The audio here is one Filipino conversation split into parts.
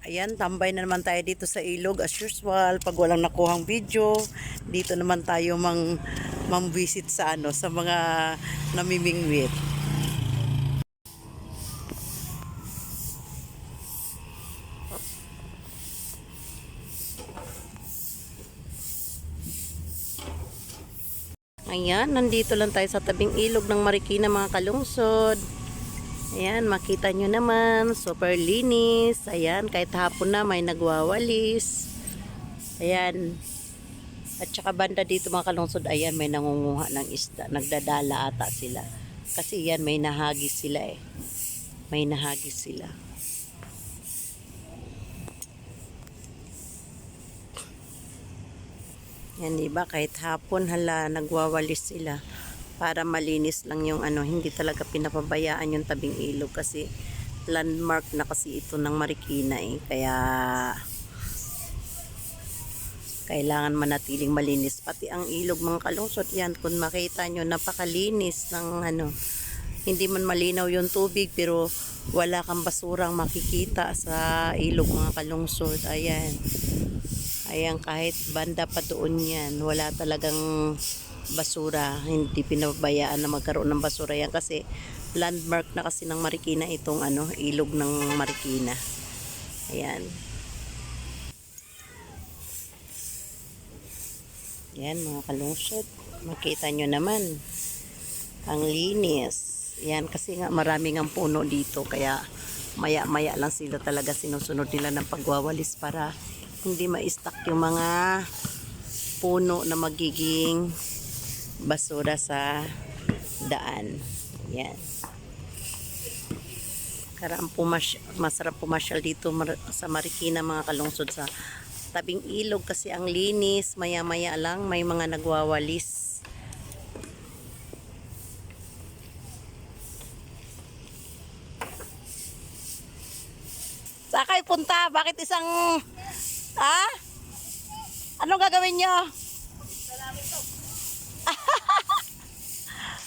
Ayan, tambay na naman tayo dito sa ilog as usual. Pag walang nakuhang video, dito naman tayo mang-visit sa sa mga namimingwit. Ayan, nandito lang tayo sa tabing ilog ng Marikina mga kalungsod. Ayan, makita nyo naman, super linis. Ayan, kahit hapon na may nagwawalis. Ayan. At saka banda dito mga kalungsod, ayan, may nangunguha ng isda. Nagdadala ata sila. Kasi yan, may nahagis sila eh. May nahagis sila. Yan, diba? Kahit hapon, hala, nagwawalis sila. Para malinis lang yung hindi talaga pinapabayaan yung tabing ilog. Kasi landmark na kasi ito ng Marikina eh. Kaya kailangan manatiling malinis. Pati ang ilog mga kalungsod yan. Kung makita nyo, napakalinis ng hindi man malinaw yung tubig pero wala kang basurang makikita sa ilog mga kalungsod. Ayan. Ayan, kahit banda pa doon yan, wala talagang basura. Hindi pinabayaan na magkaroon ng basura yan kasi landmark na kasi ng Marikina itong ilog ng Marikina. Ayan. Ayan mga kalungsod. Makita nyo naman. Ang linis. Ayan, kasi nga maraming ang puno dito kaya maya-maya lang sila talaga sinusunod nila ng pagwawalis para hindi ma-stuck yung mga puno na magiging basura sa daan. Yan. Masarap pumasyal dito sa Marikina mga kalungsod sa tabing ilog kasi ang linis. Maya-maya lang may mga nagwawalis. Sakay punta? Bakit isang anong gagawin nyo?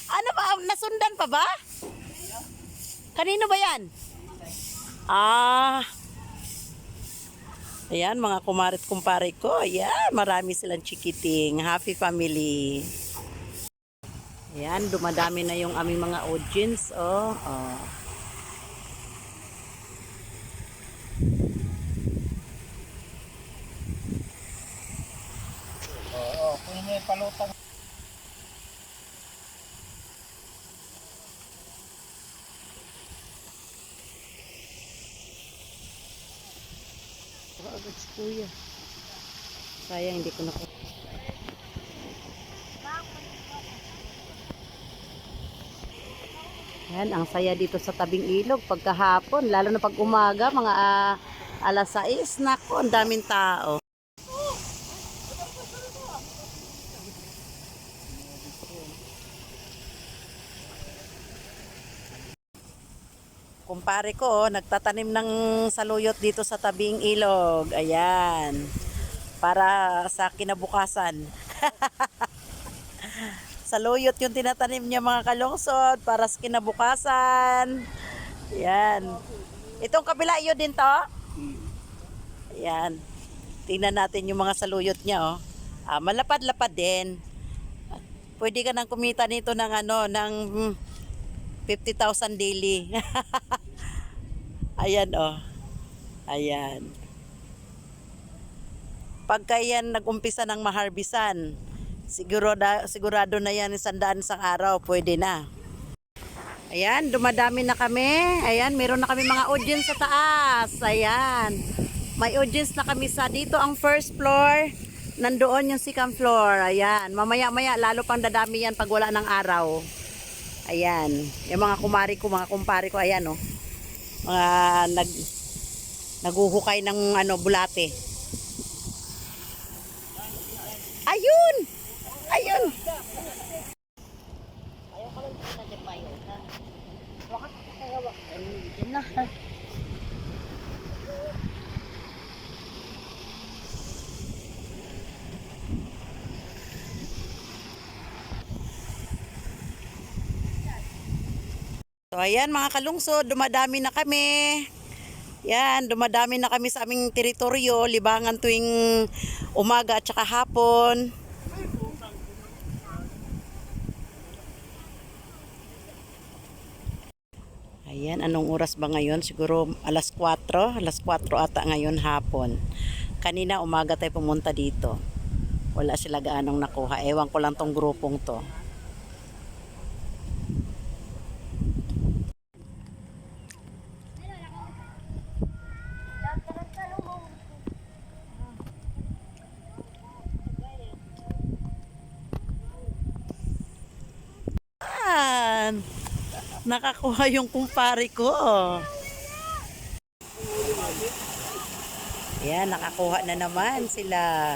Ano ba? Nasundan pa ba? Kanino ba yan? Ayan, mga kumarit kumpare ko. Ayan, marami silang chikiting. Happy family. Ayan, dumadami na yung aming mga audience. Kung may palutang. Agad si kuya. Sayang hindi ko na. Yan, ang saya dito sa tabing ilog pagkahapon, lalo na pag umaga, mga alas 6, nako, ang daming tao. Kumpare ko, nagtatanim ng saluyot dito sa tabing ilog. Ayan. Para sa kinabukasan. Saluyot yung tinatanim niya mga kalungsod para sa kinabukasan. Ayan. Itong kabila yun din to? Ayan. Tingnan natin yung mga saluyot niya malapad-lapad din. Pwede ka nang kumita nito ng ng 50,000 daily. Ayan Ayan. Pagka yan nag-umpisa ng maharbisan, sigurado na yan 100 sa araw, pwede na. Ayan, dumadami na kami. Ayan, meron na kami mga audience sa taas. Ayan. May audience na kami sa dito ang first floor. Nandoon yung second floor. Ayan, mamaya-maya lalo pang dadami yan pag wala ng araw. Ayan, yung mga mga kumpare ko, ayan mga naguhukay ng bulate. Ayun! Ayun! So ayan mga kalungsod, dumadami na kami. Yan, dumadami na kami sa aming teritoryo, libangan tuwing umaga at saka hapon. Ayan, anong oras ba ngayon? Siguro alas 4. Alas 4 ata ngayon hapon. Kanina umaga tayo pumunta dito. Wala sila gaanong nakuha. Ewan ko lang tong grupong to. Yan. Nakakuha yung kumpare ko. Yan, nakakuha na naman sila.